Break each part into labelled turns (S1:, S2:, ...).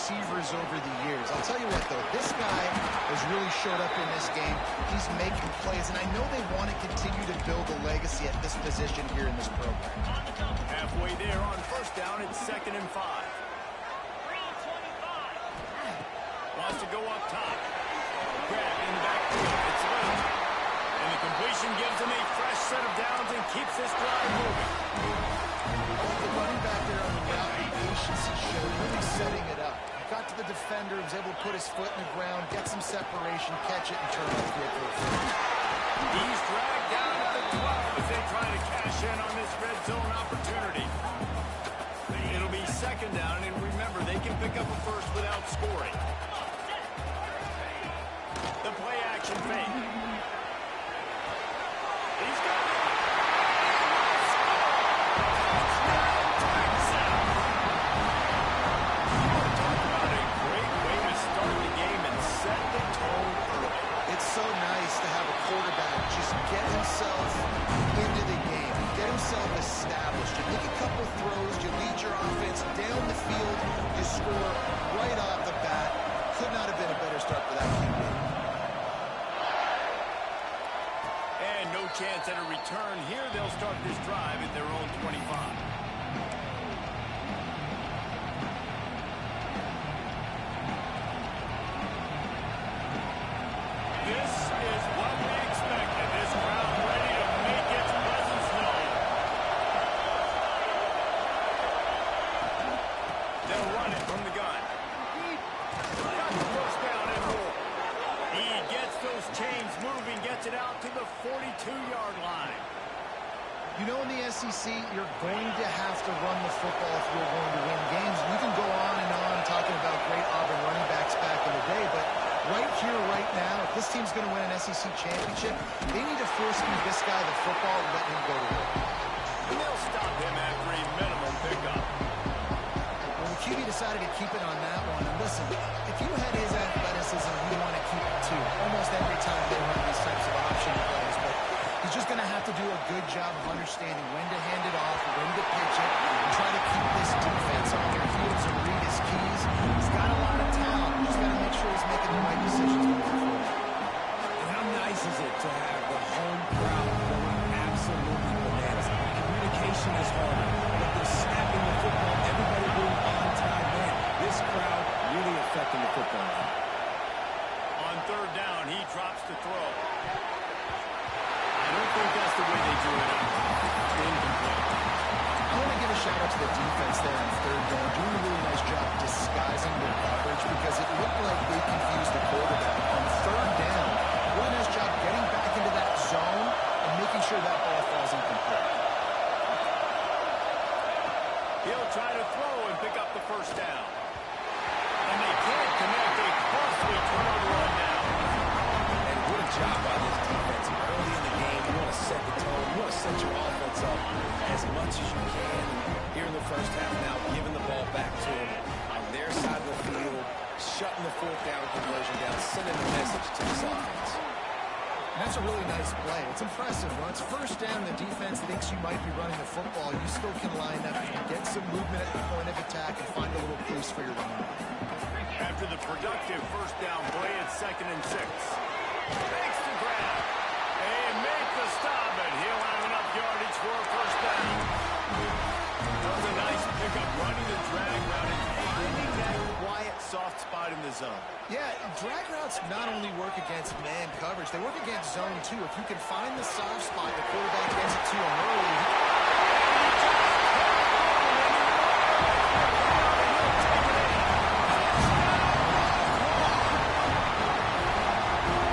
S1: receivers over the years. I'll tell you what, though, this guy has really showed up in this game. He's making plays, and I know they want to continue to build a legacy at this position here in this program.
S2: Halfway there on first down, it's 2nd and 5. Wants to go up top. Grab in the backfield. It's late. And the completion gives him a fresh set of downs and keeps this drive moving.
S1: The running back there on the route, the patience he showed, really setting it up. Got to the defender, was able to put his foot in the ground, get some separation, catch it, and turn off the field.
S2: He's dragged down at the 12 as they try to cash in on this red zone opportunity. It'll be 2nd down, and remember, they can pick up a first without scoring. The play action fake. He's got it. Talk about a great way to start the game and set the tone early.
S1: It's so nice to have a quarterback just get himself into the game, get himself established. You make a couple throws, you lead your offense down the field, you score right off the bat. Could not have been a better start for that QB.
S2: And no chance at a return here. They'll start this drive at their own 25. This is what we expected. This crowd ready to make its presence known. They'll run it from the gun. Got the first down and more. He gets those chains moving, gets it out to the 42-yard line.
S1: You know, in the SEC, you're going to have to run the football if you're going to win games. You can go on and on talking about great Auburn running backs back in the day, but right here, right now, if this team's going to win an SEC championship, they need to force feed this guy the football and let him go to work.
S2: And they'll stop him after a minimum pickup.
S1: Well, the QB decided to keep it on that one. And listen, if you had his athleticism, you want to keep it too. Almost every time they run these types of option plays, but he's just going to have to do a good job of understanding when to hand it off, when to pitch it, and try to keep this defense on their heels and read his keys. He's got a lot of talent. He's got to make sure he's making the right decisions moving forward.
S3: And how nice is it to have the home crowd going absolutely bananas? Communication is harder, but they're snapping the football. Everybody being on time, man. This crowd really affecting the football.
S2: On 3rd down, he drops to throw. I don't think that's the way they drew it up. Incomplete.
S1: I want to give a shout out to the defense there on 3rd down, doing a really nice job disguising their coverage because it looked like they confused the quarterback. On 3rd down, really nice job getting back into that zone and making sure that ball falls incomplete.
S2: He'll try to throw and pick up the first down. And they can't connect. A costly turnover on down.
S3: And what a job by this defense. Early in the game, you want to set the tone. You want to set your offense up as much as you can. Here in the first half now, giving the ball back to them on their side of the field, shutting the 4th down conversion down, sending a message to this offense.
S1: And that's a really nice play. It's impressive. When it's 1st down, the defense thinks you might be running the football. You still can line up and get some movement at the point of attack and find a little place for your running back.
S2: After the productive first down play, it's 2nd and 6. Makes the grab. And make the stop, and he'll have enough yardage for a first down. Does a nice pickup running the drag route and finding that quiet, soft spot in the zone.
S1: Yeah, drag routes not only work against man coverage, they work against zone too. If you can find the soft spot, the quarterback gets it to him early.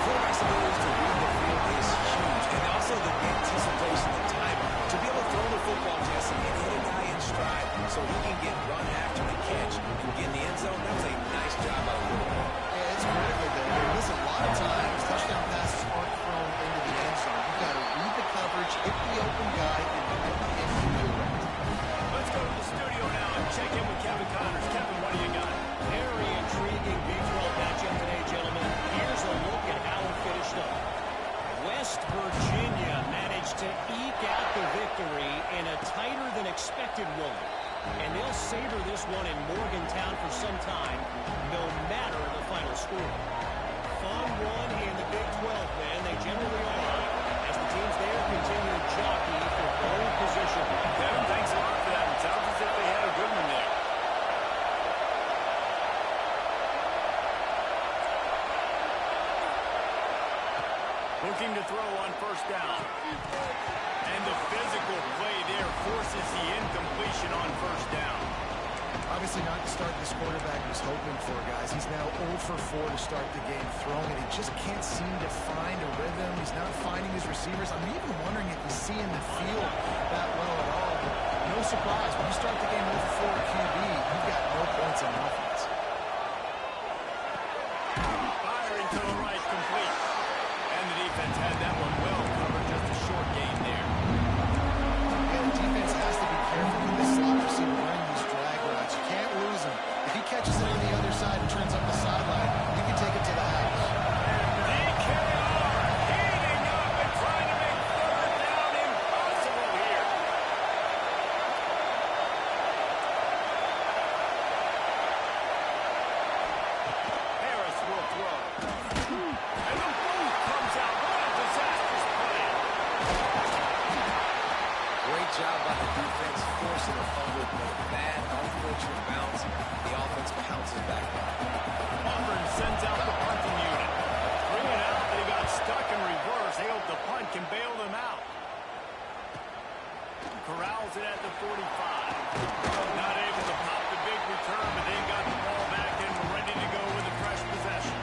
S3: Quarterback's ability to read the field is huge, and also the anticipation, the time to be able to throw the football, Jesse, and hit a guy in stride so he can get run after the catch and get in the end zone. That was a nice job by the quarterback.
S1: Yeah, it's critical there. Listen, a lot of times, touchdown passes aren't thrown into the end zone. You've got to read the coverage, hit the open guy, and get into the right.
S2: Looking to throw on first down. And the physical play there forces the incompletion on first down.
S1: Obviously not the start this quarterback was hoping for, guys. He's now 0 for 4 to start the game throwing it. He just can't seem to find a rhythm. He's not finding his receivers. I'm even wondering if he's seeing the field that well at all. But no surprise, when you start the game 0 for 4 QB, you've got no points in offense.
S2: Firing to the right, complete. And the defense had that one well covered, just a short gain there.
S1: Yeah, the defense has to be careful with this slot receiver running these drag routes. You can't lose him. If he catches it on the other side and turns up the sideline, you can take it to the house.
S2: DKR heating up and trying to make third down impossible here. Harris will throw. And the move comes out. What a disastrous play.
S3: Great job by the defense, forcing a fumble, but a bad, unfortunate bounce. The offense pounces back up.
S2: Auburn sends out the punting unit. Bring it out. They got stuck in reverse. They hope the punt can bail them out. Corrals it at the 45. Not able to pop the big return, but they got the ball back and ready to go with a fresh possession.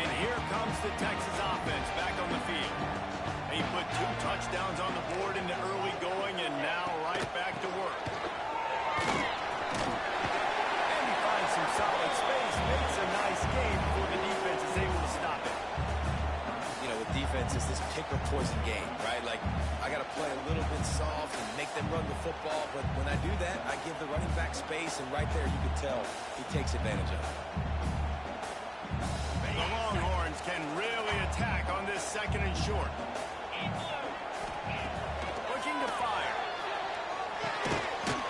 S2: And here comes the Texas offense back on the field. They put 2 touchdowns on the board in the early going and now right back to work. And he finds some solid space, makes a nice game before the defense is able to stop it.
S3: You know, with defense, it's this pick or poison game, right? Like, I got to play a little bit soft and make them run the football, but when I do that, I give the running back space, and right there you can tell he takes advantage of it.
S2: The Longhorns can really attack on this second and short. Looking to fire.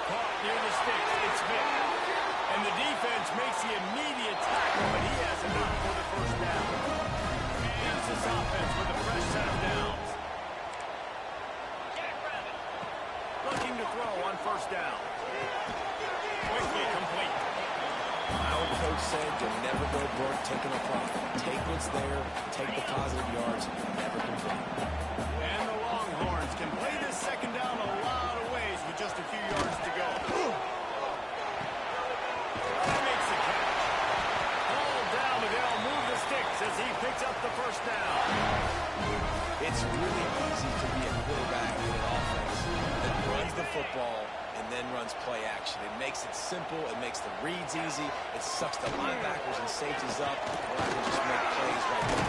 S2: Caught near the sticks. It's Vick. And the defense makes the immediate tackle, but he has enough for the first down. Here's this offense with a fresh set of downs. Looking to throw on first down. Quickly complete.
S3: My old coach said you'll never go broke taking a profit. Take what's there, take the positive yards, never complain.
S2: And the Longhorns can play this second down a lot of ways with just a few yards to go. He makes the catch. Ball down, but they'll move the sticks as he picks up the first down.
S3: It's really easy to be a quarterback in an offense that runs the football and then runs play action. It makes it simple. It makes the reads easy. It sucks the linebackers and safeties up, or I can just make plays right there.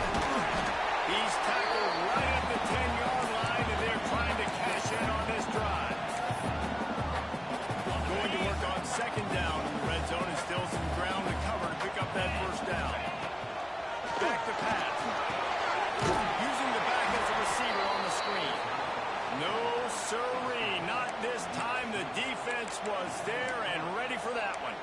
S2: He's tackled right at the 10-yard line, and they're trying to cash in on this drive. Going to work on second down in the red zone, and still some ground to cover to pick up that first down. Back to pass. Using the back as a receiver on the screen. No sirree, not this time. The defense was there and ready for that one.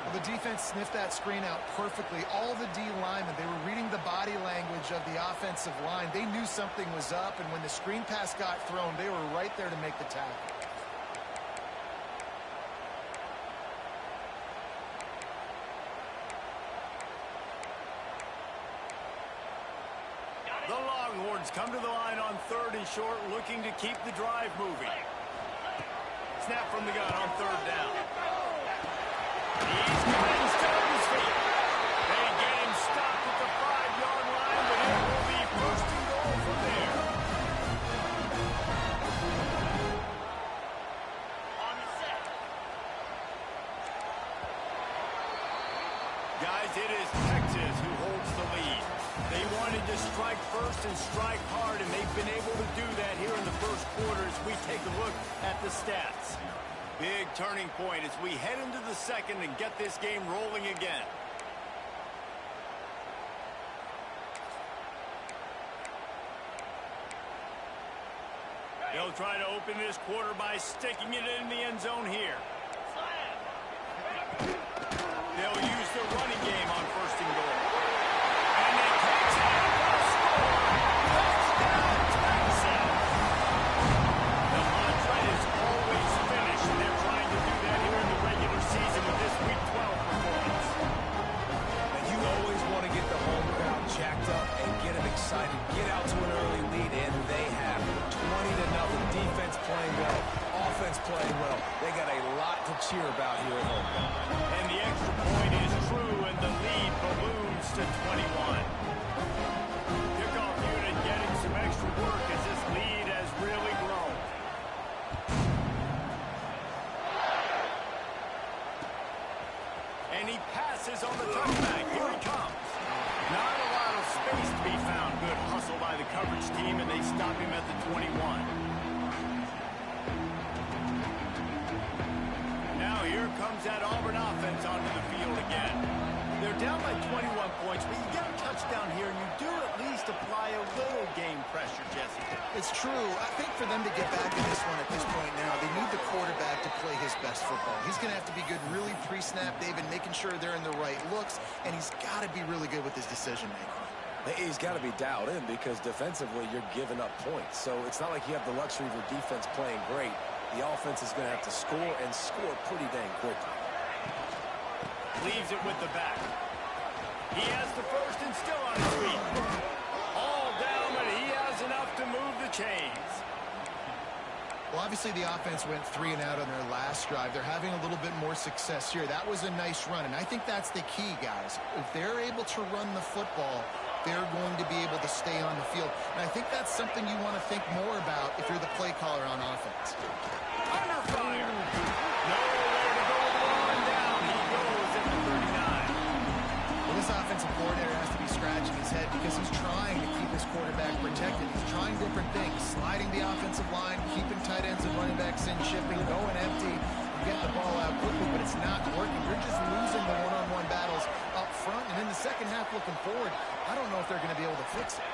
S1: Well, the defense sniffed that screen out perfectly. All the D linemen, they were reading the body language of the offensive line. They knew something was up, and when the screen pass got thrown, they were right there to make the tackle.
S2: The Longhorns come to the line on third and short, looking to keep the drive moving. Snap from the gun on third down. He's cleansed up his feet. They get him stopped at the 5-yard line, but it will be first and goal from there. On the set. Guys, it is Texas who holds the lead. They wanted to strike first and strike hard, and they've been able to do that here in the first quarter as we take a look at the stats. Big turning point as we head into the second and get this game rolling again. They'll try to open this quarter by sticking it in the end zone here. They'll use the running game on first and goal. And they catch it for a score. Touchdown, Texas. The mantra is always finish, and they're trying to do that here in the regular season with this Week 12 performance. And he passes on the touchback. Here he comes. Not a lot of space to be found. Good hustle by the coverage team, and they stop him at the 21. Now here comes that Auburn offense onto the field again. They're down by 21 points, but you get a touchdown here, and you do at least apply a little game pressure, Jesse.
S1: It's true. I think for them to get back in this one at this point now, they need the quarterback to play his best football. He's going to have to be good really pre-snap, David, making sure they're in the right looks, and he's got to be really good with his decision-making.
S3: He's got to be dialed in because defensively you're giving up points. So it's not like you have the luxury of your defense playing great. The offense is going to have to score and score pretty dang quickly.
S2: Leaves it with the back. He has the first and still on his feet. All down, but he has enough to move the chains.
S1: Well, obviously the offense went 3 and out on their last drive. They're having a little bit more success here. That was a nice run, and I think that's the key, guys. If they're able to run the football, they're going to be able to stay on the field. And I think that's something you want to think more about if you're the play caller on offense.
S2: Under fire. Nowhere to go on down. He goes at the 39.
S1: Well, this offensive coordinator has to be scratching his head because he's trying to keep his quarterback protected. He's trying different things, sliding the offensive line, keeping tight ends and running backs in, shipping, going empty, getting the ball out quickly, but it's not working. You're just losing the one-on-one battles up front, and in the second half looking forward, I don't know if they're going to be able to fix it.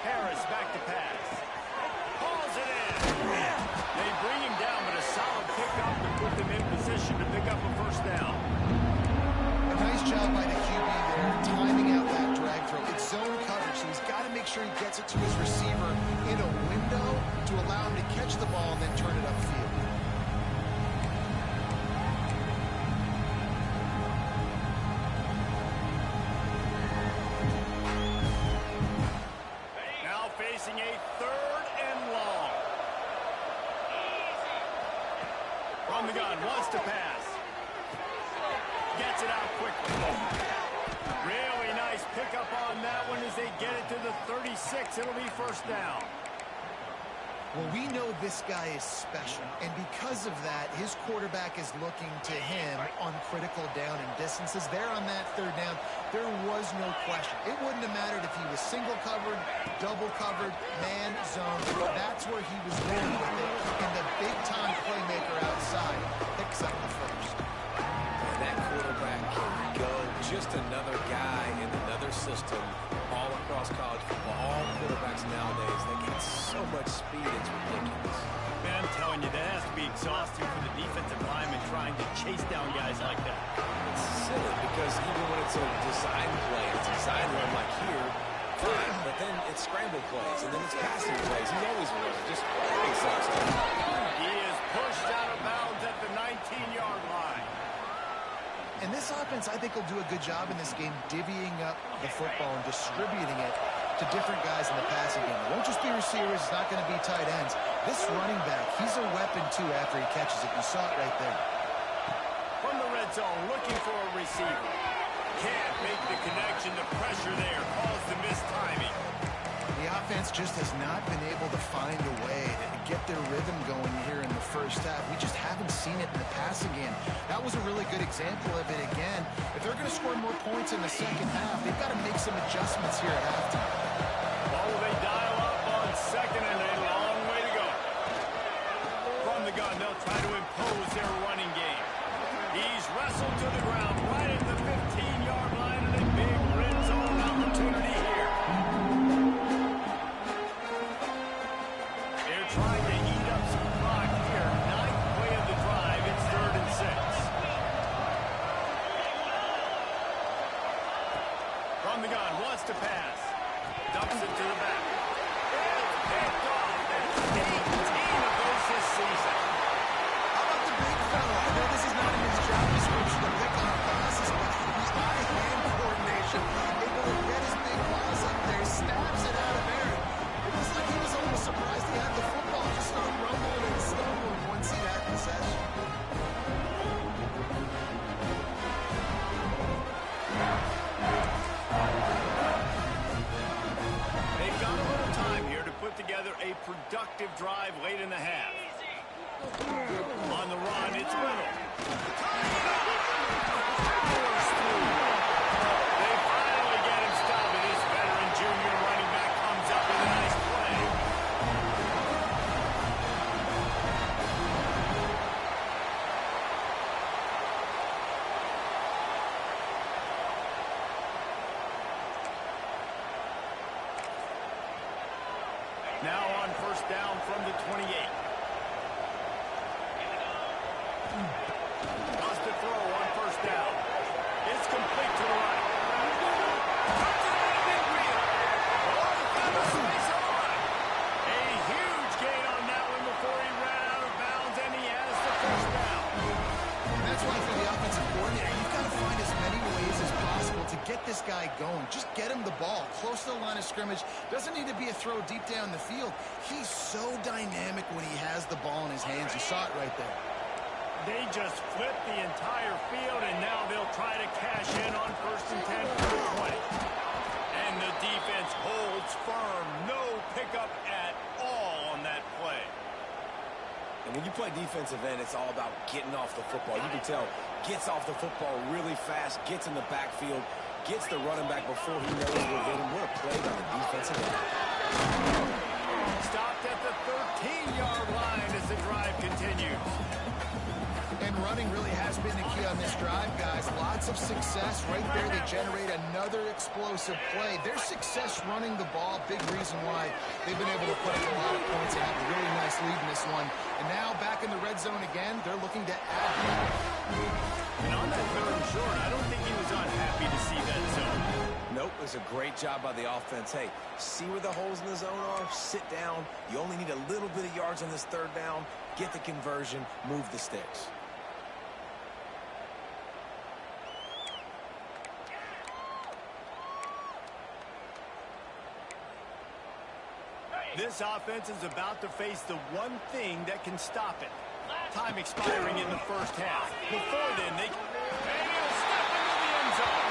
S2: Harris back to pass. Hauls it in. They bring him down, but a solid pickup to put them in position to pick up a first down.
S1: A nice job by the QB there, timing out that drag throw. It's zone coverage, so he's got to make sure he gets it to his receiver in a window to allow him to catch the ball and then turn it upfield.
S2: Now facing a 3rd and long. From the gun, wants to pass. Gets it out quickly. Really nice pickup on that one as they get it to the 36. It'll be first down.
S1: Well, we know this guy is special, and because of that, his quarterback is looking to him on critical down and distances. There on that 3rd down, there was no question. It wouldn't have mattered if he was single covered, double covered, man, zone. That's where he was going with it, and the big-time playmaker outside picks up the first.
S3: And that quarterback can go. Just another guy in another system all across college football. All quarterbacks nowadays, they got so much speed, it's ridiculous.
S2: Man, I'm telling you, that has to be exhausting for the defensive lineman trying to chase down guys like that.
S3: It's silly because even when it's a design play, it's a design run like here, fine, but then it's scramble plays, and then it's passing plays. He's always running, just exhausting.
S2: He is pushed out of bounds at the 19-yard line.
S1: And this offense, I think, will do a good job in this game divvying up the football and distributing it to different guys in the passing game. It won't just be receivers. It's not going to be tight ends. This running back, he's a weapon, too, after he catches it. You saw it right there.
S2: From the red zone, looking for a receiver. Can't make the connection. The pressure there caused the missed timing.
S1: The offense just has not been able to find a way to get their rhythm going here in the first half. We just haven't seen it in the passing game. That was a really good example of it again. If they're going to score more points in the second half, they've got to make some adjustments here at halftime.
S2: Oh, they dial up on second and a long way to go. From the gun, they'll try to impose their running game. He's wrestled to the ground right at the 15-yard line and a big red zone opportunity here. They're trying to eat up some clock here. 9th play of the drive. It's 3rd and 6. From the gun, wants to pass. Dumps it to the back. It's picked off. That's 18 of those this season.
S1: How about the big fella? I know this is not in his job description to pick on passes, but his eye-hand coordination, able to get his big paws up there, stabs it out of air. It was like he was almost surprised he had the football, just started rumbling and stumbling once he had possession.
S2: They've got a little time here to put together a productive drive late in the half. On the run, it's Riddle. Now on first down from the 28. Wants to throw on first down. It's complete to the right. A huge gain on that one before he ran out of bounds, and he has the first down.
S1: And that's why for the offensive coordinator, you've got to find as many ways as possible to get this guy going. Just get him the ball close to the line of scrimmage. Doesn't need to be a throw deep down the field. He's so dynamic when he has the ball in his hands. You saw it right there.
S2: They just flipped the entire field, and now they'll try to cash in on first and 10 for the 20. And the defense holds firm. No pickup at all on that play.
S3: And when you play defensive end, it's all about getting off the football. You can tell, gets off the football really fast, gets in the backfield, gets the running back before he knows we're hitting. What a play by the defensive end.
S2: Stopped at the 13-yard line as the drive continues.
S1: And running really has been the key on this drive, guys. Lots of success right there. They generate another explosive play. Their success running the ball, big reason why they've been able to put up a lot of points and have a really nice lead in this one. And now back in the red zone again, they're looking to add.
S2: And on that third and short, I don't think he was unhappy to see that zone.
S3: Nope, it was a great job by the offense. Hey, see where the holes in the zone are? Sit down. You only need a little bit of yards on this third down. Get the conversion. Move the sticks.
S2: This offense is about to face the one thing that can stop it. Time expiring in the first half. Before then, and he'll step into the end zone.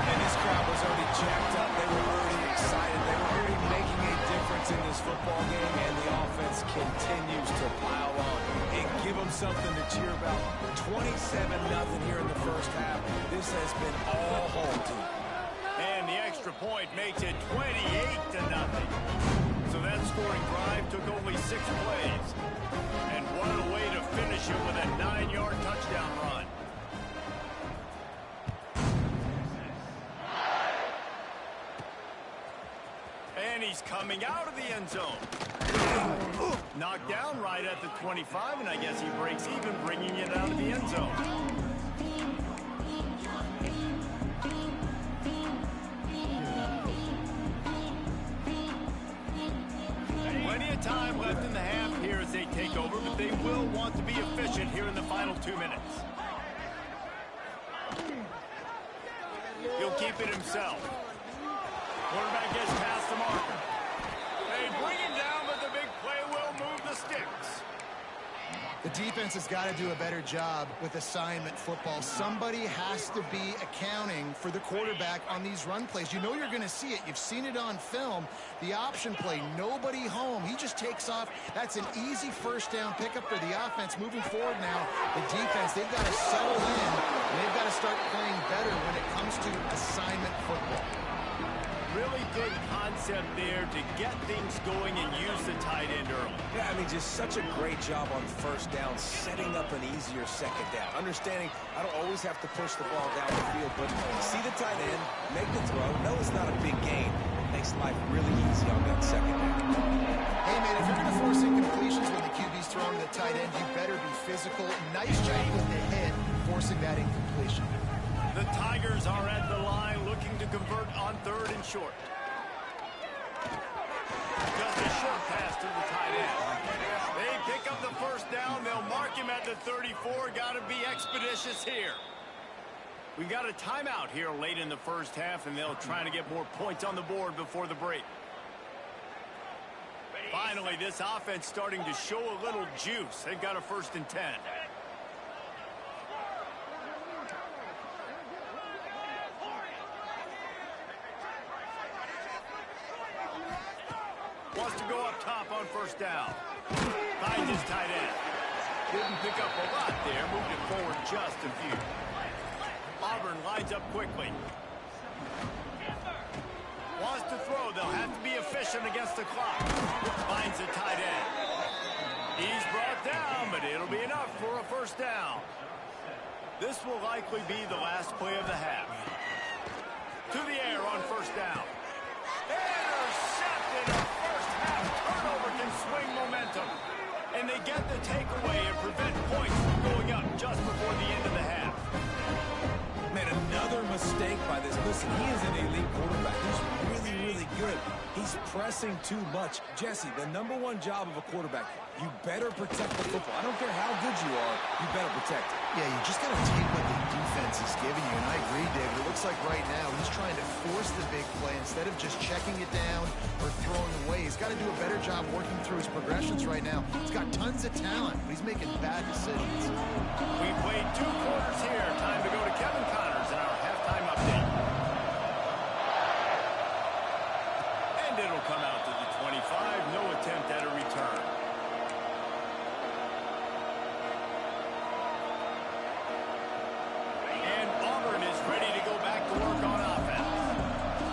S3: And this crowd was already jacked up. They were already excited. They were already making a difference in this football game, and the offense continues to pile on and give them something to cheer about. 27-0 here in the first half. This has been all home team.
S2: And the extra point makes it 28-0. So that scoring drive took only 6 plays. And what a way to finish it with a 9-yard touchdown run. And he's coming out of the end zone. Knocked down right at the 25, and I guess he breaks even, bringing it out of the end zone. Time left in the half here as they take over, but they will want to be efficient here in the final 2 minutes. He'll keep it himself. Quarterback gets past the marker. They bring him down, but the big play will move the sticks.
S1: The defense has got to do a better job with assignment football. Somebody has to be accounting for the quarterback on these run plays. You know you're going to see it. You've seen it on film. The option play, nobody home. He just takes off. That's an easy first down pickup for the offense. Moving forward now, the defense, they've got to settle in, and they've got to start playing better when it comes to assignment football.
S2: Really good concept there to get things going and use the tight end early.
S3: Yeah, I mean, just such a great job on first down, setting up an easier second down. Understanding I don't always have to push the ball down the field, but see the tight end, make the throw. No, it's not a big gain. It makes life really easy on that second down.
S1: Hey, man, if you're going to force incompletions when the QB's throwing the tight end, you better be physical. Nice job with the hit, forcing that incompletion.
S2: The Tigers are at the line looking to convert on third and short. Just a short pass to the tight end. They pick up the first down. They'll mark him at the 34. Got to be expeditious here. We got a timeout here late in the first half, and they'll try to get more points on the board before the break. Finally, this offense starting to show a little juice. They've got a first and 10. Wants to go up top on first down. Finds his tight end. Didn't pick up a lot there. Moved it forward just a few. Auburn lines up quickly. Wants to throw. They'll have to be efficient against the clock. Finds the tight end. He's brought down, but it'll be enough for a first down. This will likely be the last play of the half. To the air on first down. Intercepted. A first half turnover can swing momentum. And they get the takeaway and prevent points from going up just before the end of the half.
S3: Man, another mistake by this. Listen, he is an elite quarterback. He's really, really good. He's pressing too much. Jesse, the #1 job of a quarterback, you better protect the football. I don't care how good you are, you better protect it.
S1: Yeah, you just got to take what the defense is giving you. And I agree, David. It looks like right now he's trying to force the big play instead of just checking it down or throwing away. He's got to do a better job working through his progressions right now. He's got tons of talent, but he's making bad decisions.
S2: We played 2 quarters here. Time to go to Kevin Connors in our halftime update. And it'll come out to the 25. No attempt at a return. And Auburn is ready to go back to work on offense.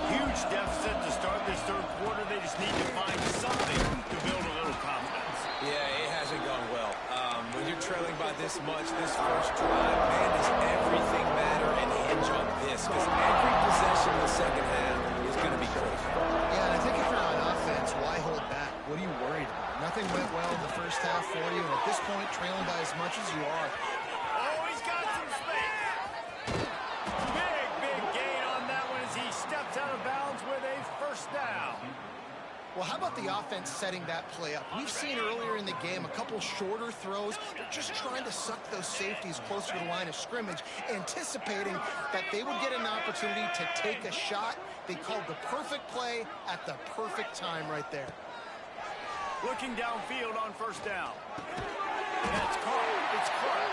S2: Huge deficit to start this third quarter. They just need to find something to build a little confidence.
S3: Yeah, it hasn't gone well. When you're trailing by this much, this first drive, man, does everything matter and hinge on this? Because every possession in the second half is going to be critical.
S1: Yeah, and I think if you're on offense, why hold back? What are you worried about? Nothing went well in the first half for you, and at this point, trailing by as much as you are.
S2: Oh, he's got some space. Big gain on that one as he steps out of bounds with a first down.
S1: Well, how about the offense setting that play up? We've seen earlier in the game a couple shorter throws. They're just trying to suck those safeties closer to the line of scrimmage, anticipating that they would get an opportunity to take a shot. They called the perfect play at the perfect time right there.
S2: Looking downfield on first down. That's caught. It's caught.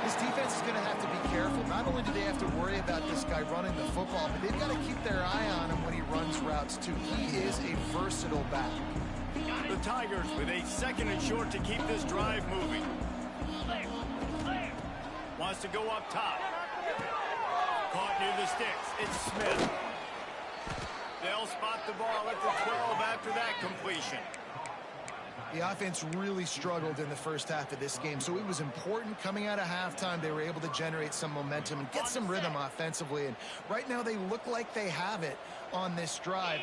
S1: This defense is going to have to be careful. Not only do they have to worry about this guy running the football, but they've got to keep their eye on him when he runs routes, too. He is a versatile back.
S2: The Tigers with a 2nd and short to keep this drive moving. Wants to go up top. Caught near the sticks. It's Smith. They'll spot the ball at the 12 after that completion.
S1: The offense really struggled in the first half of this game, so it was important coming out of halftime. They were able to generate some momentum and get some rhythm offensively, and right now they look like they have it on this drive.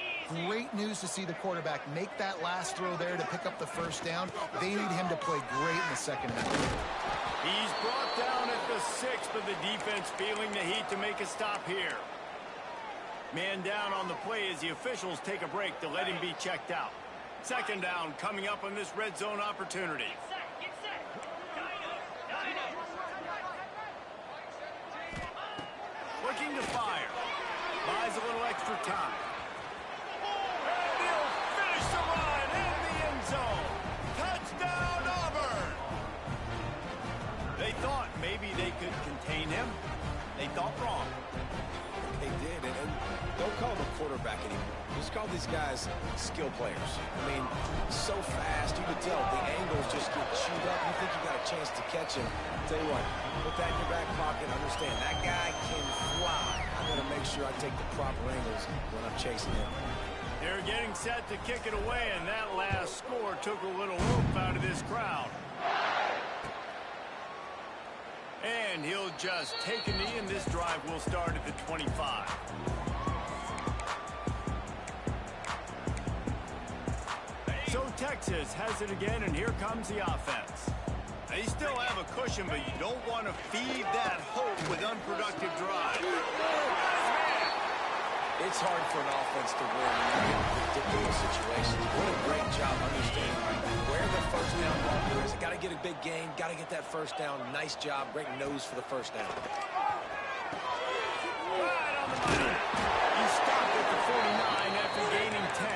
S1: Great news to see the quarterback make that last throw there to pick up the first down. They need him to play great in the second half.
S2: He's brought down at the 6, but the defense feeling the heat to make a stop here. Man down on the play as the officials take a break to let him be checked out. 2nd down coming up on this red zone opportunity. Looking to fire. Buys a little extra time. And he'll finish the run in the end zone. Touchdown, Auburn! They thought maybe they could contain him. They thought wrong.
S3: They did, and don't call them a quarterback anymore. Just call these guys skill players. I mean, so fast, you can tell the angles just get chewed up. You think you got a chance to catch him. Tell you what, put that in your back pocket. Understand, that guy can fly. I'm going to make sure I take the proper angles when I'm chasing him.
S2: They're getting set to kick it away, and that last score took a little oomph out of this crowd. And he'll just take a knee, and this drive will start at the 25. So Texas has it again, and here comes the offense. They still have a cushion, but you don't want to feed that hope with unproductive drives.
S3: It's hard for an offense to win when you get ridiculous situations. What a great job understanding where the first down marker is. Got to get a big gain, got to get that first down. Nice job, great nose for the first down.
S2: Right on the money. He stopped at the 49 after gaining 10.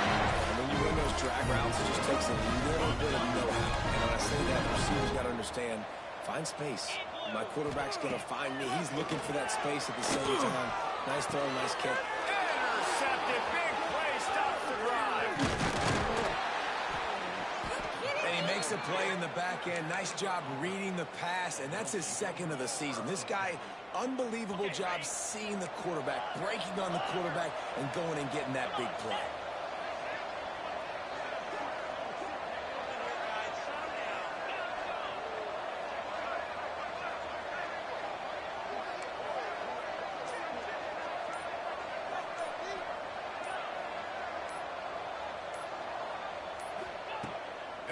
S3: And when you run those drag routes, it just takes a little bit of know-how. And when I say that, receivers got to understand, find space. My quarterback's going to find me. He's looking for that space at the same time. Nice throw, nice kick.
S2: Intercepted. Big play stops the drive.
S3: And he makes a play in the back end. Nice job reading the pass, and that's his 2nd of the season. This guy, unbelievable job seeing the quarterback, breaking on the quarterback, and going and getting that big play.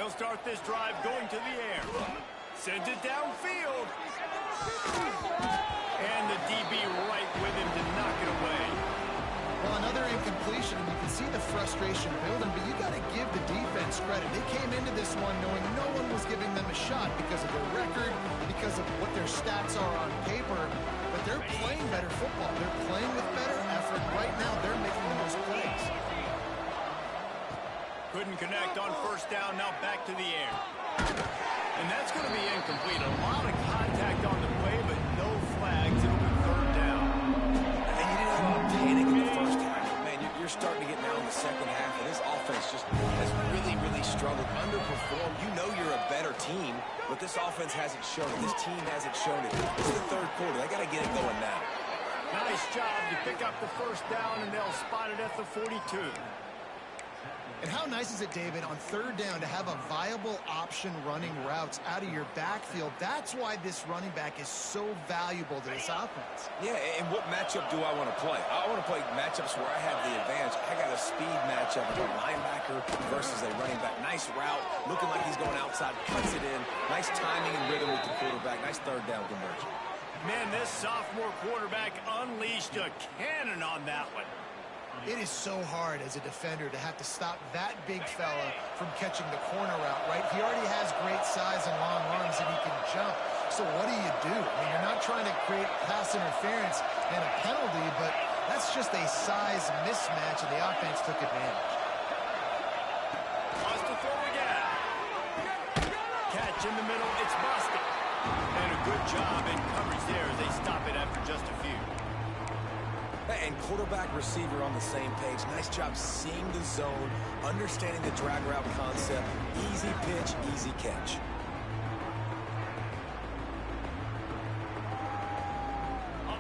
S2: He'll start this drive going to the air. Sends it downfield. And the DB right with him to knock it away.
S1: Well, another incompletion, and you can see the frustration building, but you got to give the defense credit. They came into this one knowing no one was giving them a shot because of their record, because of what their stats are on paper, but they're playing better football. They're playing with better effort. Right now, they're making the most plays.
S2: Couldn't connect on first down, now back to the air. And that's going to be incomplete. A lot of contact on the play, but no flags. It'll be third down.
S3: And you didn't have a lot of panic in the first half. Man, you're starting to get now in the second half, and this offense just has really, really struggled, underperformed. You know you're a better team, but this offense hasn't shown it. This team hasn't shown it. This is the third quarter. They got to get it going now.
S2: Nice job to pick up the first down, and they'll spot it at the 42.
S1: And how nice is it, David, on third down to have a viable option running routes out of your backfield? That's why this running back is so valuable to this offense.
S3: Yeah, and what matchup do I want to play? I want to play matchups where I have the advantage. I got a speed matchup with a linebacker versus a running back. Nice route, looking like he's going outside, cuts it in. Nice timing and rhythm with the quarterback. Nice third down conversion.
S2: Man, this sophomore quarterback unleashed a cannon on that one.
S1: It is so hard as a defender to have to stop that big fella from catching the corner route, right? He already has great size and long arms, and he can jump. So what do? I mean, you're not trying to create pass interference and a penalty, but that's just a size mismatch, and the offense took advantage.
S2: Wants to throw again. Catch in the middle. It's busted. And a good job in coverage there as they stop it after just a few.
S3: And quarterback receiver on the same page. Nice job seeing the zone, understanding the drag route concept. Easy pitch, easy catch.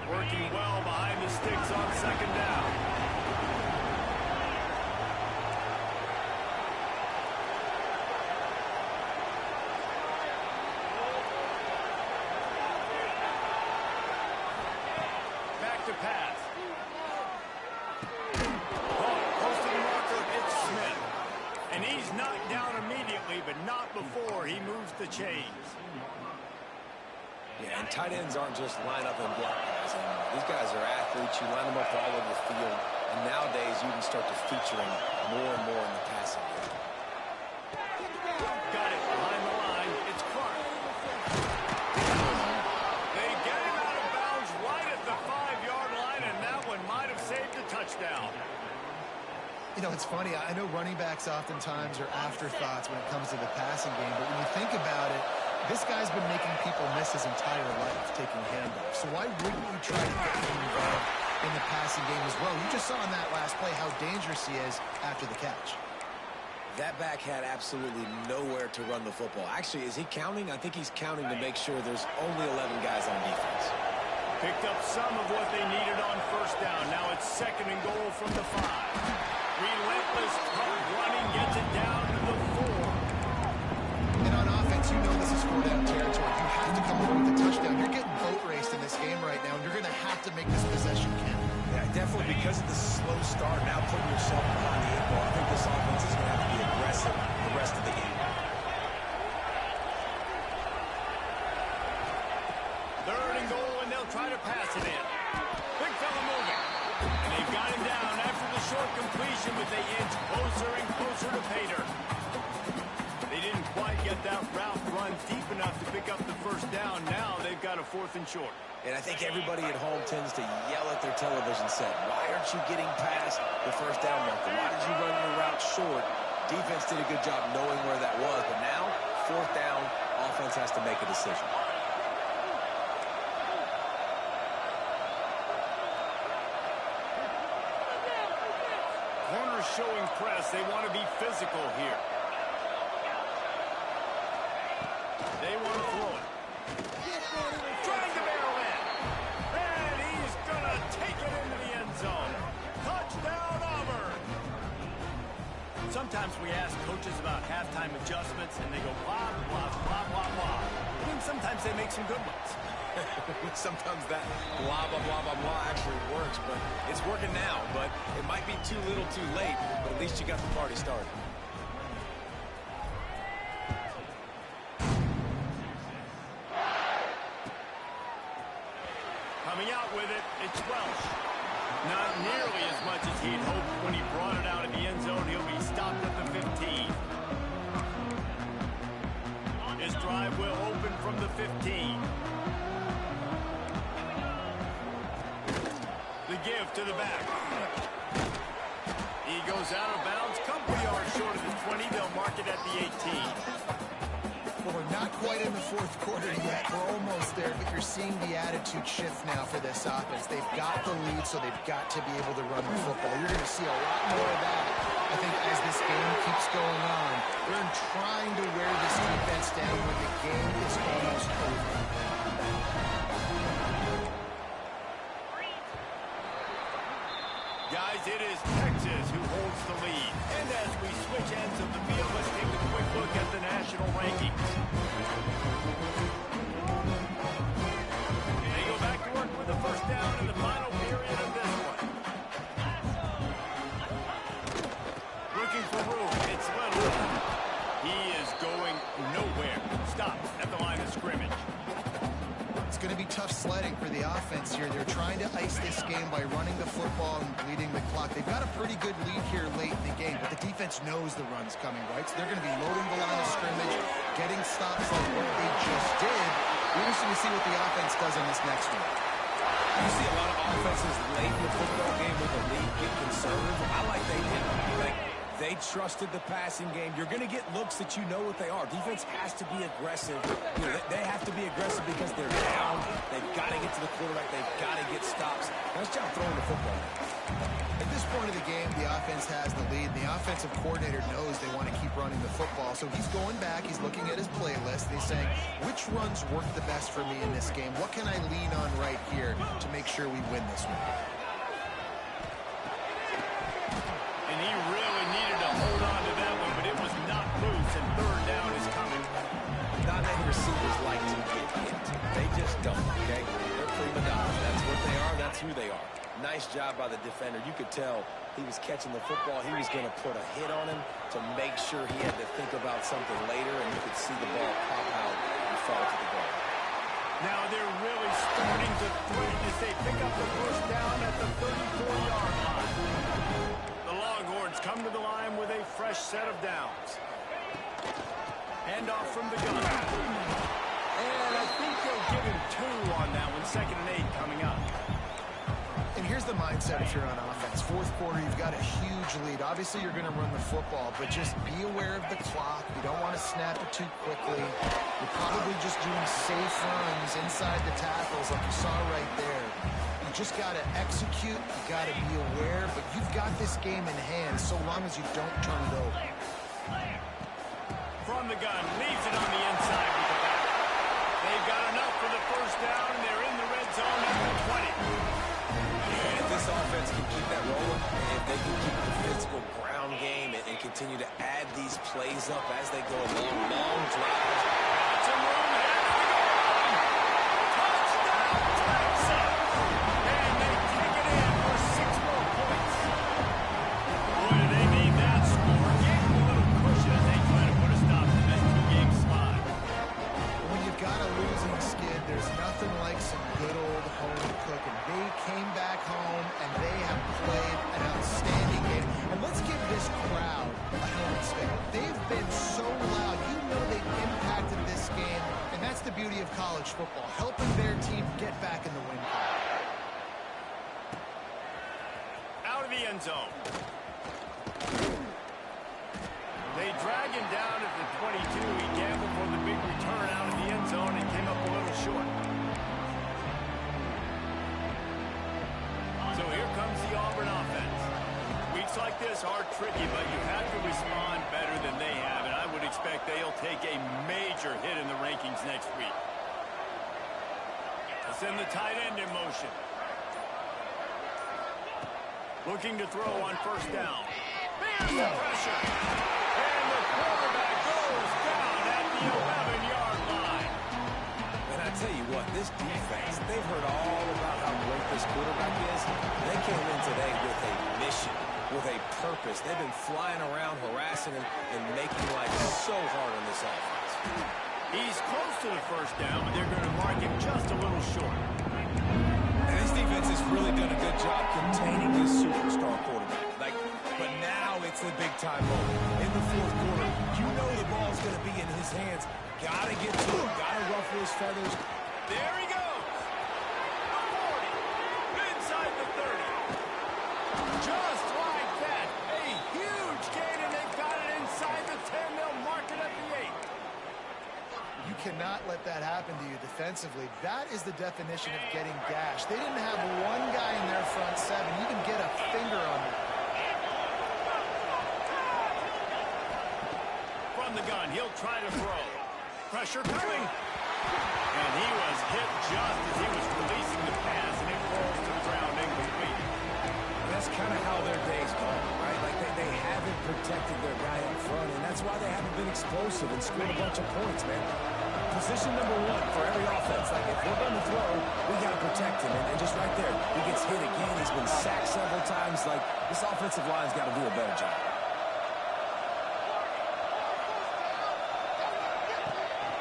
S2: Working well behind the sticks on second down. Back to pass. And he's knocked down immediately, but not before he moves the chains.
S3: Yeah, and tight ends aren't just line up and block guys anymore. These guys are athletes. You line them up all over the field. And nowadays, you can start to feature them more and more in the passing game.
S2: Got it behind the line. It's Clark. They get him out of bounds right at the 5-yard line, and that one might have saved a touchdown.
S1: You know, it's funny. I know running backs oftentimes are afterthoughts when it comes to the passing game, but when you think about it, this guy's been making people miss his entire life taking handoffs. So why wouldn't you try to get him involved in the passing game as well? You just saw in that last play how dangerous he is after the catch.
S3: That back had absolutely nowhere to run the football. Actually, is he counting? I think he's counting to make sure there's only 11 guys on defense.
S2: Picked up some of what they needed on first down. Now it's second and goal from the 5. Relentless tough running gets it down to the 4.
S1: And on offense, you know this is 4-down territory. You have to come away with a touchdown. You're getting boat raced in this game right now, and you're going to have to make this possession count.
S3: Yeah, definitely because of the slow start, now putting yourself behind the 8 ball. I think this offense is going to have to be aggressive the rest of the game.
S2: Third and goal, and they'll try to pass it in. Big fella moving. And they've got him down after the short completion, but they inch closer and closer to pay dirt. They didn't quite get that route run deep enough to pick up the first down. Now they've got a 4th and short.
S3: And I think everybody at home tends to yell at their television set, why aren't you getting past the first down marker? Why did you run your route short? Defense did a good job knowing where that was, but now, 4th down, offense has to make a decision.
S2: Corners showing press. They want to be physical here. They want to throw it. Trying to barrel in. And he's going to take it into the end zone. Touchdown, Auburn. Sometimes we ask coaches about halftime adjustments, and they go blah, blah, blah, blah, blah. I mean, sometimes they make some good ones.
S3: Sometimes that blah, blah, blah, blah, blah actually works, but it's working now. But it might be too little too late, but at least you got the party started.
S2: Coming out with it, it's Welsh. Not nearly as much as he'd hoped when he brought it out in the end zone. He'll be stopped at the 15. His drive will open from the 15. The give to the back. He goes out of bounds, couple yards short of the 20. They'll mark it at the 18.
S1: Well, we're not quite in the fourth quarter yet. We're almost there, but you're seeing the attitude shift now for this offense. They've got the lead, so they've got to be able to run the football. You're going to see a lot more of that, I think, as this game keeps going on. They're trying to wear this defense down when the game is almost over.
S2: Guys, it is Texas who holds the lead. And as we switch ends of the field, let's take a quick look at the national rankings. They go back to work with the first down in the final period of this one. Looking for room. It's Little. He is going nowhere. Stop at the line of scrimmage.
S1: It's going to be tough sledding for the offense here. They're trying to ice this game by running the football and bleeding the clock. They've got a pretty good lead here late in the game, but the defense knows the run's coming, right? So they're going to be loading the line of scrimmage, getting stops like what they just did. We're interested to see what the offense does in this next one.
S3: You see a lot of offenses late in the football game with the lead get conservative. I like they did. They trusted the passing game. You're going to get looks that you know what they are. Defense has to be aggressive. You know, they have to be aggressive because they're down. They've got to get to the quarterback. They've got to get stops. Nice job throwing the football.
S1: At this point of the game, the offense has the lead. The offensive coordinator knows they want to keep running the football. So he's going back. He's looking at his playlist. And he's saying, which runs work the best for me in this game? What can I lean on right here to make sure we win this one?
S2: And he really needed to hold on to that one, but it was not loose, and third down is coming.
S3: Not many receivers like to get hit. They just don't, okay? They're prima donnas. That's what they are. That's who they are. Nice job by the defender. You could tell he was catching the football. He was going to put a hit on him to make sure he had to think about something later, and you could see the ball pop out and fall to the ground.
S2: Now they're really starting to threaten as they pick up the first down at the 34-yard line. The Longhorns come to the line with a fresh set of downs. Handoff from the gun. And I think they'll give him 2 on that one. 2nd and 8 coming up.
S1: And here's the mindset if you're on offense. Fourth quarter, you've got a huge lead. Obviously, you're going to run the football, but just be aware of the clock. You don't want to snap it too quickly. You're probably just doing safe runs inside the tackles like you saw right there. You just got to execute. You got to be aware, but you've got this game in hand so long as you don't turn it over.
S2: From the gun, leaves it on the inside with the back. They've got enough for the first down, and they're in the red zone at the 20.
S3: And if this offense can keep that rolling, and if they can keep the physical ground game and continue to add these plays up as they go along, long drives.
S2: Some room here. Touchdown, Texas! And they take it in for 6 more points. Boy, do they need that score. Get a little cushion as they try to put a stop to this 2-game slide.
S1: When you've got a losing skid, there's nothing like some good old home cooking. They came back home, and they have played an outstanding game. And let's give this crowd a helmet stick. They've been so loud. You know they've impacted this game, and that's the beauty of college football, helping their team get back in the win column.
S2: Out of the end zone. They drag him down at the 22. He gambled for the big return out of the end zone and came up a little short. So here comes the Auburn offense. Weeks like this are tricky, but you have to respond better than they have, and I would expect they'll take a major hit in the rankings next week. Let's send the tight end in motion. Looking to throw on first down. There's the pressure. And the quarterback goes down at the 11-yard line.
S3: And I tell you what, this defense, they've heard all about how great this quarterback is. They came in today with a mission, with a purpose. They've been flying around, harassing him, and making life so hard on this offense.
S2: He's close to the first down, but they're going to mark him just a little short.
S3: And this defense has really done a good job containing this superstar quarterback. But now it's the big-time moment. In the fourth quarter, you know the ball's going to be in his hands. Got to get to him. Got to ruffle his feathers.
S2: There he goes. The 40. Inside the 30. Just like that. A huge gain, and they've got it inside the 10. They'll mark it at the 8.
S1: You cannot let that happen to you defensively. That is the definition of getting gashed. They didn't have one guy in their front seven. You can get a finger on that.
S2: From the gun, he'll try to throw. Pressure coming. And he was hit just as he was releasing the pass, and it falls to the ground incomplete.
S3: That's kind of how their days go, right? Like they haven't protected their guy up front, and that's why they haven't been explosive and scored a bunch of points, man. Position number one for every offense. Like, if we're going to throw, we got to protect him. And just right there, he gets hit again. He's been sacked several times. Like, this offensive line's got to do a better job.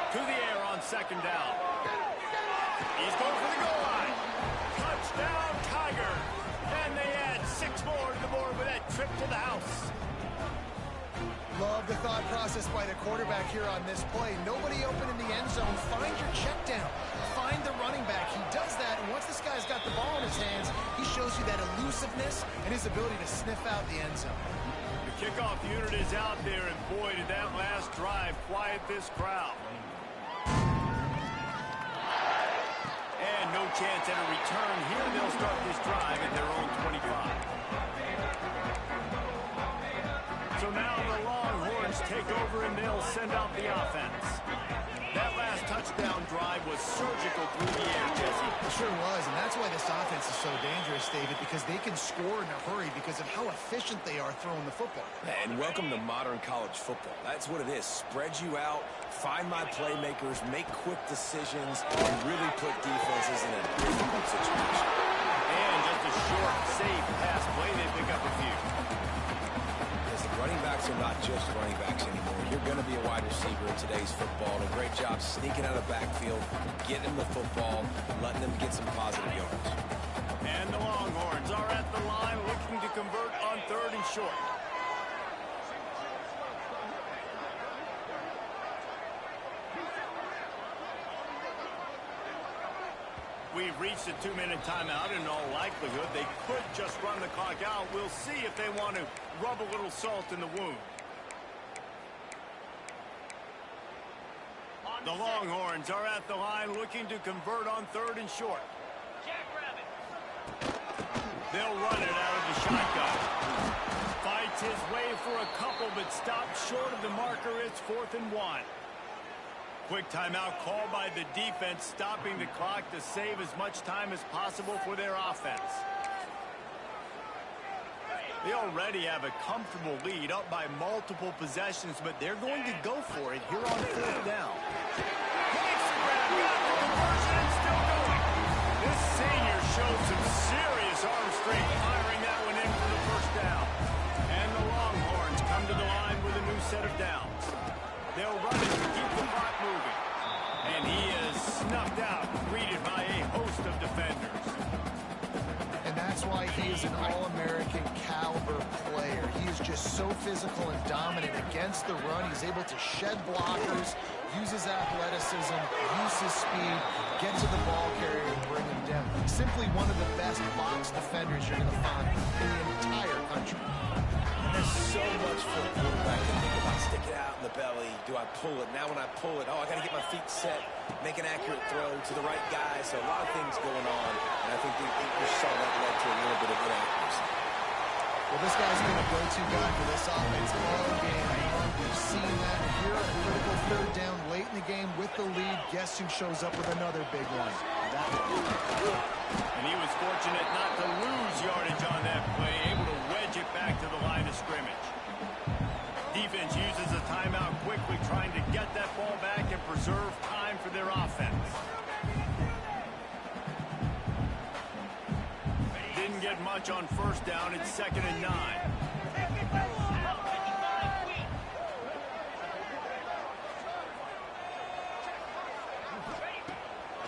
S2: To the air on second down. He's going for the goal line. Touchdown, Tiger. And they add 6 more to the board with that trip to the house.
S1: Love the thought process by the quarterback here on this play. Nobody open in the end zone. Find your check down. Find the running back. He does that, and once this guy's got the ball in his hands, he shows you that elusiveness and his ability to sniff out the end zone.
S2: The kickoff unit is out there, and boy, did that last drive quiet this crowd. And no chance at a return here. They'll start this drive at their own 25. So now the Longhorns take over and they'll send out the offense. That last touchdown drive was surgical through the air, Jesse.
S1: It sure was, and that's why this offense is so dangerous, David, because they can score in a hurry because of how efficient they are throwing the football.
S3: And welcome to modern college football. That's what it is. Spread you out, find my playmakers, make quick decisions, and really put defenses in a difficult situation.
S2: And just a short, safe pass play, they pick up a few.
S3: Running backs are not just running backs anymore. You're going to be a wide receiver in today's football. A great job sneaking out of the backfield, getting them the football, letting them get some positive yards.
S2: And the Longhorns are at the line looking to convert on 3rd and short. We've reached a 2-minute timeout. In all likelihood, they could just run the clock out. We'll see if they want to rub a little salt in the wound. The Longhorns are at the line looking to convert on 3rd and short. They'll run it out of the shotgun. Fights his way for a couple, but stops short of the marker. It's 4th and 1. Quick timeout called by the defense, stopping the clock to save as much time as possible for their offense. They already have a comfortable lead, up by multiple possessions, but they're going to go for it here on 4th down. Makes the grab, got the conversion, and still going. This senior showed some serious arm strength, firing that one in for the 1st down. And the Longhorns come to the line with a new set of downs. They'll run it to keep the clock moving. And he is snuffed out, greeted by a host of defenders.
S1: And that's why he is an All-American caliber player. He is just so physical and dominant against the run. He's able to shed blockers, use his athleticism, use his speed, get to the ball carrier and bring him down. Simply one of the best box defenders you're going to find in the entire country.
S3: There's so much for the quarterback to think about. Stick it out in the belly. Do I pull it? Now when I pull it, I got to get my feet set, make an accurate throw to the right guy. So a lot of things going on, and I think we saw that led to a little bit of inaccuracy.
S1: Well, this guy's been a go-to guy for this offense all game long. We've seen that here at a critical 3rd down late in the game with the lead. Guess who shows up with another big one?
S2: And he was fortunate not to lose yardage on that play, able to wedge it back to the line of scrimmage. Defense uses a timeout quickly, trying to get that ball back and preserve time for their offense. Didn't get much on 1st down. It's 2nd and 9.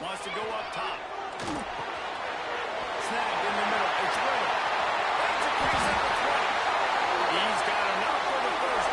S2: Wants to go up top. next?